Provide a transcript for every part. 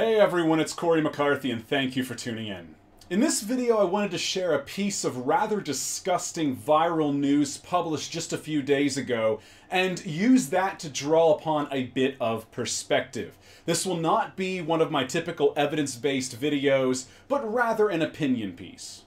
Hey everyone, it's Cory McCarthy and thank you for tuning in. In this video I wanted to share a piece of rather disgusting viral news published just a few days ago and use that to draw upon a bit of perspective. This will not be one of my typical evidence-based videos, but rather an opinion piece.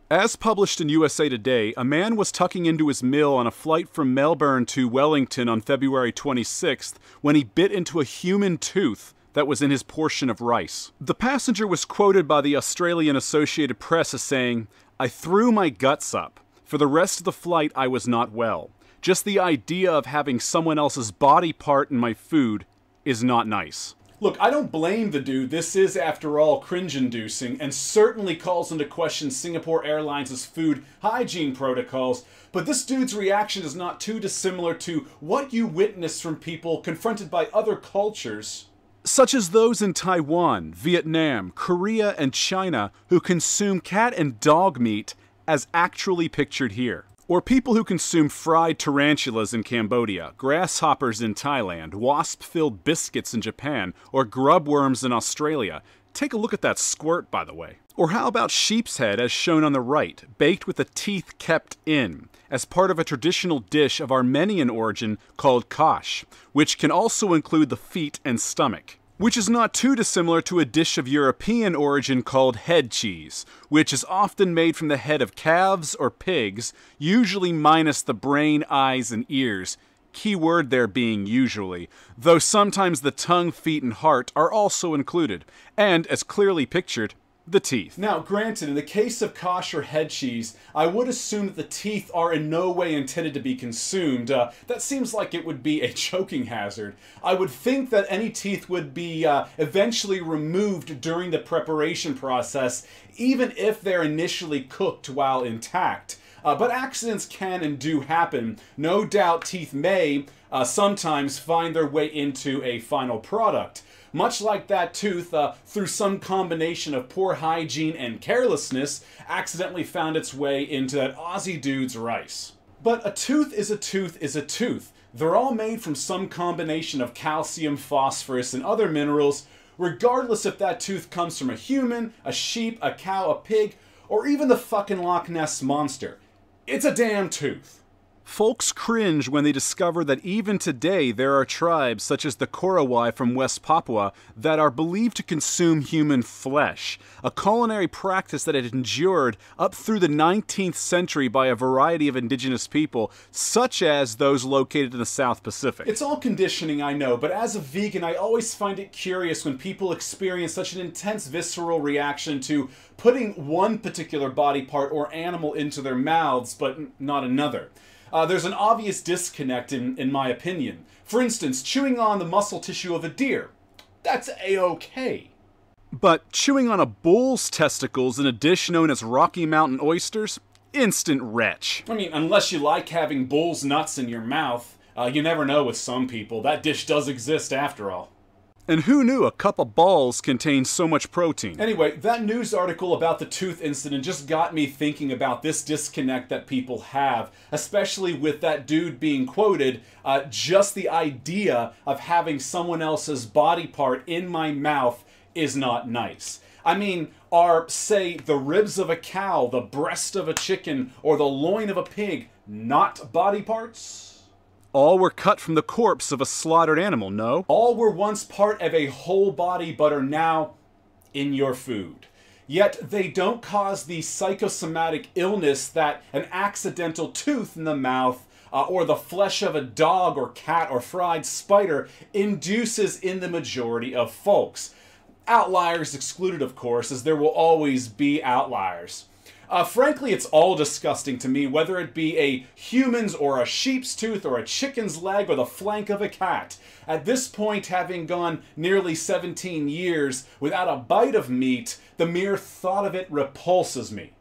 As published in USA Today, a man was tucking into his meal on a flight from Melbourne to Wellington on February 26th when he bit into a human tooth that was in his portion of rice. The passenger was quoted by the Australian Associated Press as saying, "I threw my guts up. For the rest of the flight I was not well. Just the idea of having someone else's body part in my food is not nice." Look, I don't blame the dude. This is, after all, cringe-inducing and certainly calls into question Singapore Airlines' food hygiene protocols, but this dude's reaction is not too dissimilar to what you witness from people confronted by other cultures, such as those in Taiwan, Vietnam, Korea, and China who consume cat and dog meat as actually pictured here. Or people who consume fried tarantulas in Cambodia, grasshoppers in Thailand, wasp-filled biscuits in Japan, or grubworms in Australia. Take a look at that squirt, by the way. Or how about sheep's head as shown on the right, baked with the teeth kept in, as part of a traditional dish of Armenian origin called kash, which can also include the feet and stomach. Which is not too dissimilar to a dish of European origin called head cheese, which is often made from the head of calves or pigs, usually minus the brain, eyes, and ears. Key word there being usually, though sometimes the tongue, feet, and heart are also included, and, as clearly pictured, the teeth. Now, granted, in the case of kosher head cheese, I would assume that the teeth are in no way intended to be consumed. That seems like it would be a choking hazard. I would think that any teeth would be eventually removed during the preparation process, even if they're initially cooked while intact. But accidents can and do happen. No doubt teeth may sometimes find their way into a final product. Much like that tooth, through some combination of poor hygiene and carelessness, accidentally found its way into that Aussie dude's rice. But a tooth is a tooth is a tooth. They're all made from some combination of calcium, phosphorus, and other minerals, regardless if that tooth comes from a human, a sheep, a cow, a pig, or even the fucking Loch Ness Monster. It's a damn tooth. Folks cringe when they discover that even today there are tribes such as the Korowai from West Papua that are believed to consume human flesh, a culinary practice that had endured up through the 19th century by a variety of indigenous people, such as those located in the South Pacific. It's all conditioning, I know, but as a vegan I always find it curious when people experience such an intense visceral reaction to putting one particular body part or animal into their mouths, but not another. There's an obvious disconnect in my opinion. For instance, chewing on the muscle tissue of a deer. That's a-okay. But chewing on a bull's testicles in a dish known as Rocky Mountain oysters? Instant retch. I mean, unless you like having bull's nuts in your mouth. You never know with some people. That dish does exist after all. And who knew a cup of balls contained so much protein? Anyway, that news article about the tooth incident just got me thinking about this disconnect that people have, especially with that dude being quoted, just the idea of having someone else's body part in my mouth is not nice. I mean, are, say, the ribs of a cow, the breast of a chicken, or the loin of a pig not body parts? All were cut from the corpse of a slaughtered animal, no? All were once part of a whole body but are now in your food. Yet they don't cause the psychosomatic illness that an accidental tooth in the mouth or the flesh of a dog or cat or fried spider induces in the majority of folks. Outliers excluded, of course, as there will always be outliers. Frankly, it's all disgusting to me, whether it be a human's or a sheep's tooth or a chicken's leg or the flank of a cat. At this point, having gone nearly 17 years without a bite of meat, the mere thought of it repulses me.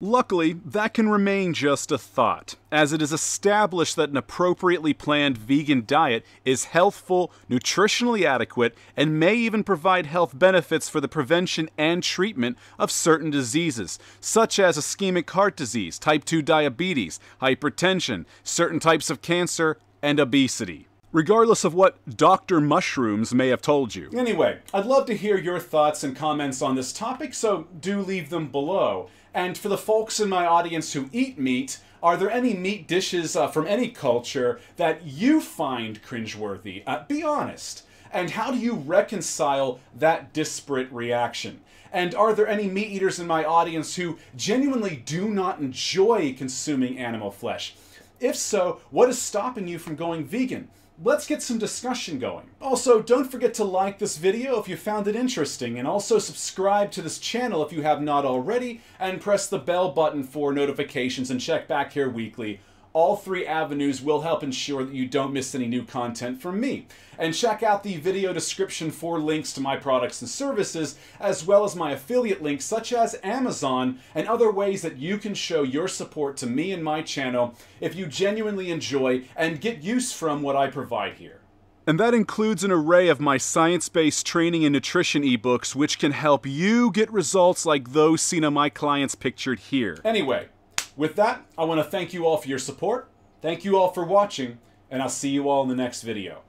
Luckily, that can remain just a thought, as it is established that an appropriately planned vegan diet is healthful, nutritionally adequate, and may even provide health benefits for the prevention and treatment of certain diseases, such as ischemic heart disease, type 2 diabetes, hypertension, certain types of cancer, and obesity. regardless of what Dr. Mushrooms may have told you. Anyway, I'd love to hear your thoughts and comments on this topic, so do leave them below. And for the folks in my audience who eat meat, are there any meat dishes from any culture that you find cringeworthy? Be honest. And how do you reconcile that disparate reaction? And are there any meat eaters in my audience who genuinely do not enjoy consuming animal flesh? If so, what is stopping you from going vegan? Let's get some discussion going. Also, don't forget to like this video if you found it interesting, and also subscribe to this channel if you have not already, and press the bell button for notifications and check back here weekly. All three avenues will help ensure that you don't miss any new content from me. And check out the video description for links to my products and services, as well as my affiliate links such as Amazon and other ways that you can show your support to me and my channel if you genuinely enjoy and get use from what I provide here. And that includes an array of my science-based training and nutrition ebooks, which can help you get results like those seen on my clients pictured here. Anyway, with that, I want to thank you all for your support, thank you all for watching, and I'll see you all in the next video.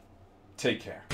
Take care.